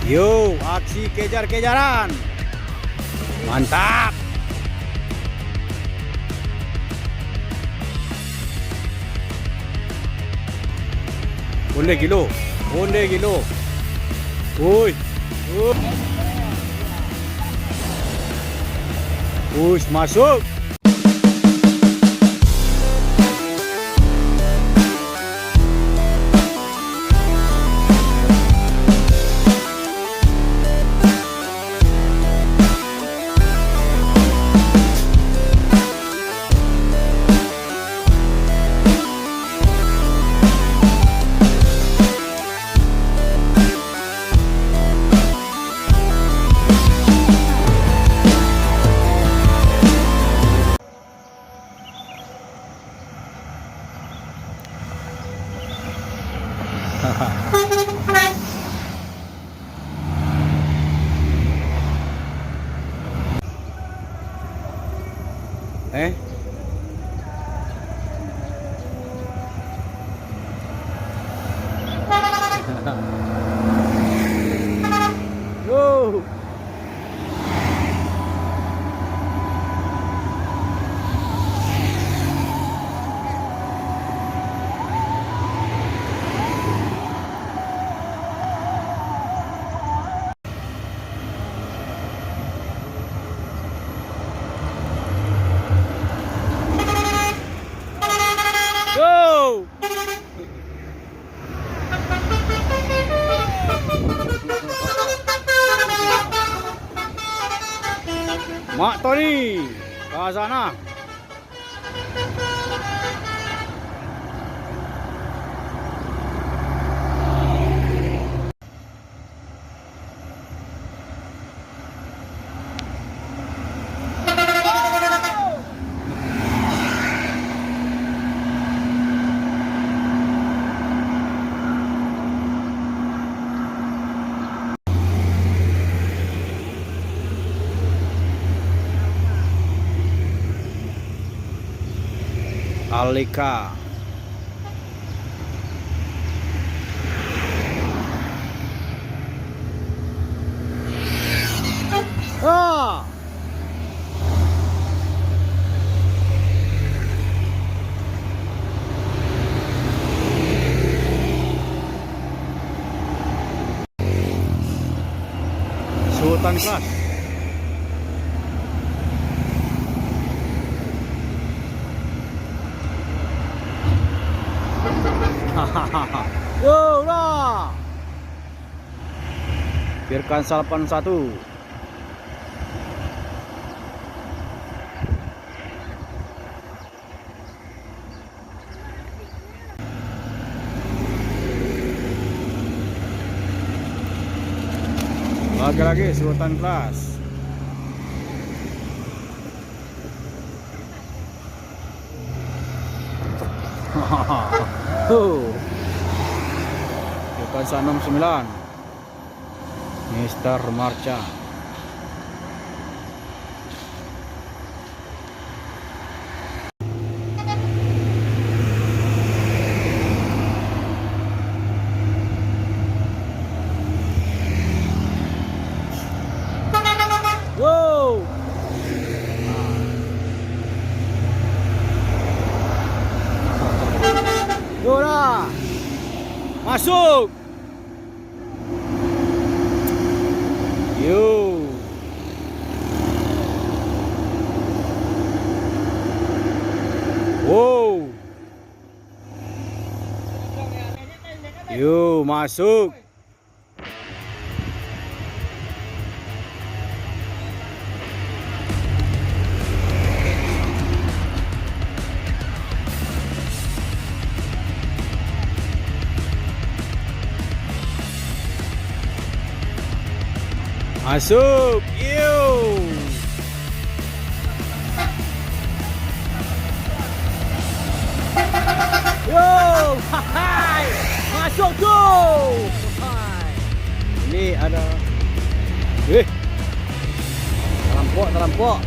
Yuk, aksi kejar-kejaran. Mantap. Boleh kilo. Boleh kilo. Woi. Push masuk. Eh? Go! Go! Mak Tony, ke sana. Alika. Ah! Sultan Class. Yo lah. Biarkan salapan satu. Lagi-lagi Sultan Class. Kansa 69 Mister Marcha. Go! Go lah. Masuk. Yo. Wow. Yo, masuk. Masuk. Yo. Yo. Hai. Masuk tu. Hai. Ini ada terlampau.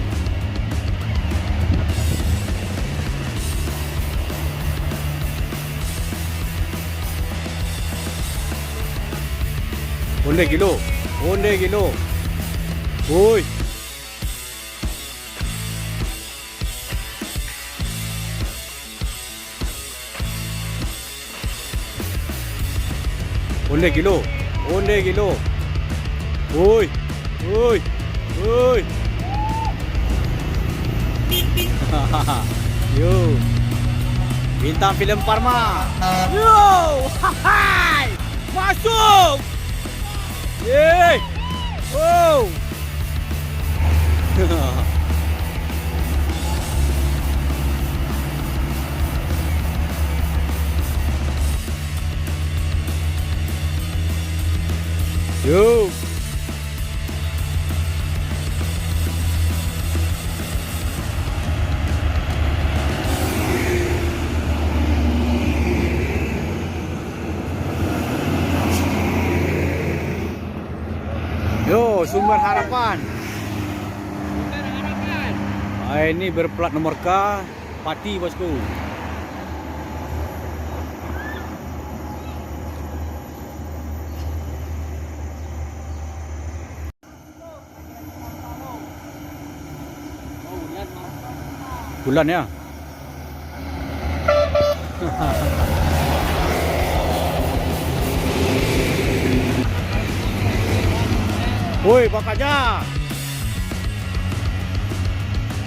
Boleh kilo. Onde kilo. Woi. Onde kilo. Onde kilo. Woi. Woi. Woi. Yo. Bintang filem Parma. Yo. Hai. Masuk. Yeay. Wow. Yo. Yo, Sumber Harapan. Sumber Harapan. Ini berplat nomor K, Pati bosku. Bulan ya. Woi, bakatnya.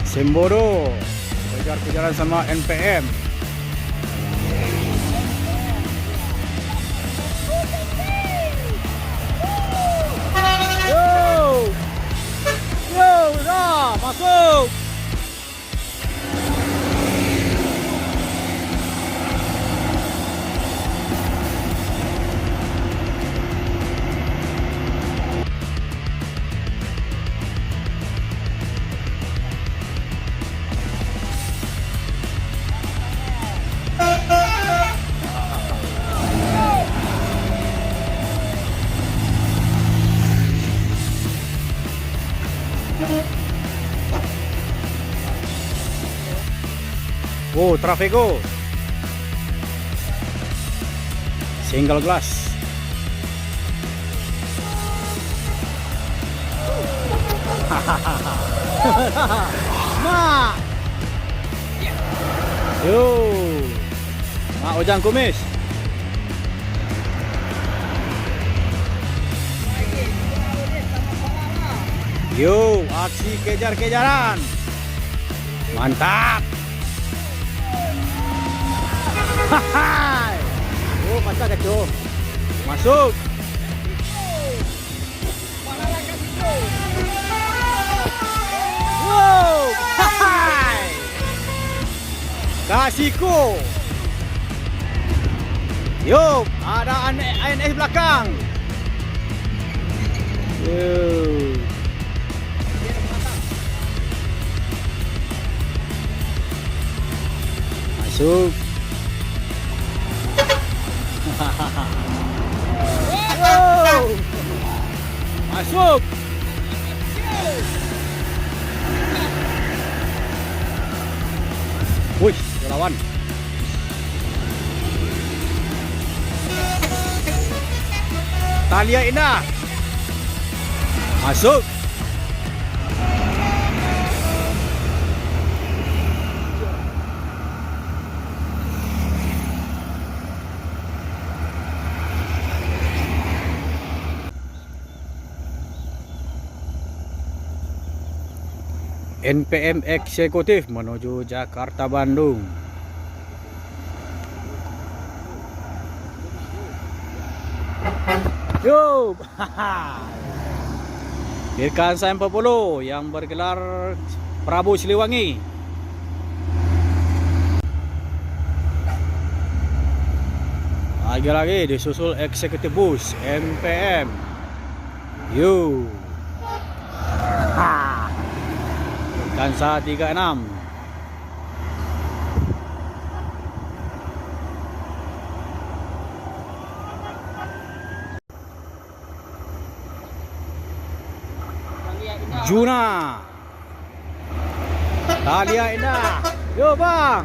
Semboro kejar-kejaran sama NPM. Yo. Yo, dah masuk. Oh, Trafego. Single glass. Mak. Yo. Mak Ojang Kumis. Yo, aksi kejar-kejaran. Mantap. Hai. Oh, pasal kacau. Masuk. Wow. Hai. Kasihku. Yo, ada ANS belakang. Yo. Masuk. Wow. Masuk. Wih, lawan. Talia Indah. Masuk. NPM eksekutif menuju Jakarta Bandung. Yo, Dirkansa M40 yang bergelar Prabu Siliwangi. Lagi-lagi disusul eksekutif bus NPM. Yo. Dirkansa 36. Juna. Talia Indah. Yo bang.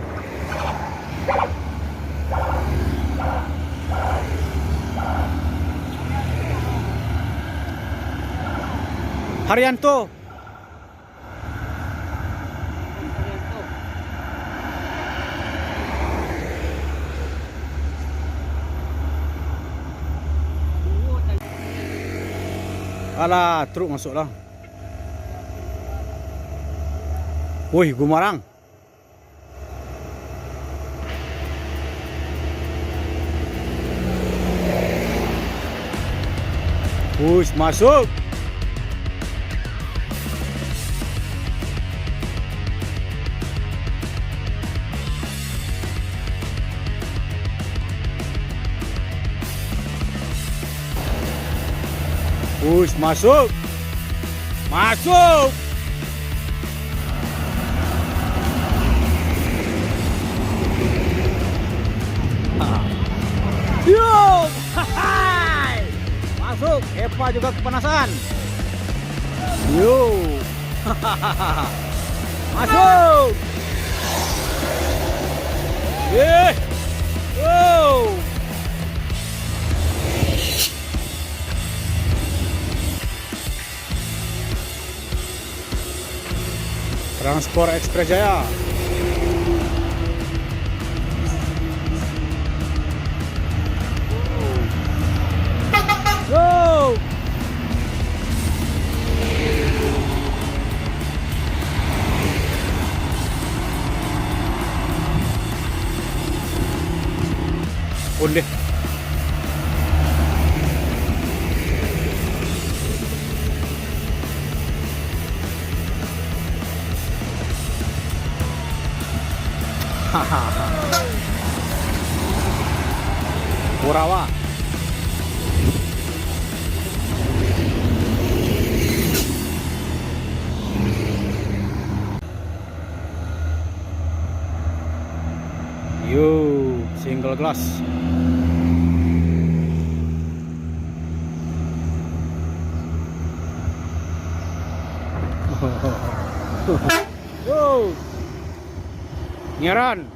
Haryanto. Alah, truk masuk lah. Woi, Gumarang. Push masuk. Push masuk. Masuk. Yo! Hai! Masuk. Epa juga kepanasan. Yo! Masuk. Oh! Transport Express Jaya. Go! Boleh. Kurawa. Yo, single glass. Yo. Nyeran.